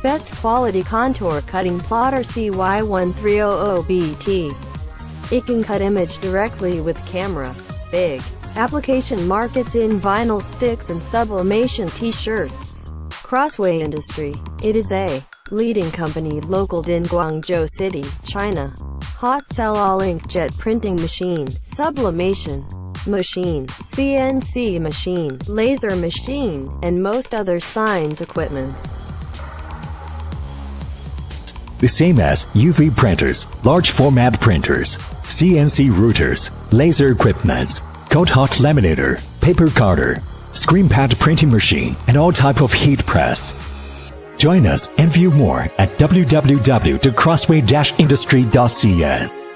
Best quality contour cutting plotter CY1300BT. It can cut image directly with camera. Big application markets in vinyl sticks and sublimation T-shirts. Crossway Industry. It is a leading company located in Guangzhou City, China. Hot cell all inkjet printing machine, sublimation machine, CNC machine, laser machine, and most other science equipments. The same as UV printers, large format printers, CNC routers, laser equipments, coat hot laminator, paper cutter, screen pad printing machine, and all type of heat press. Join us and view more at www.crossway-industry.cn.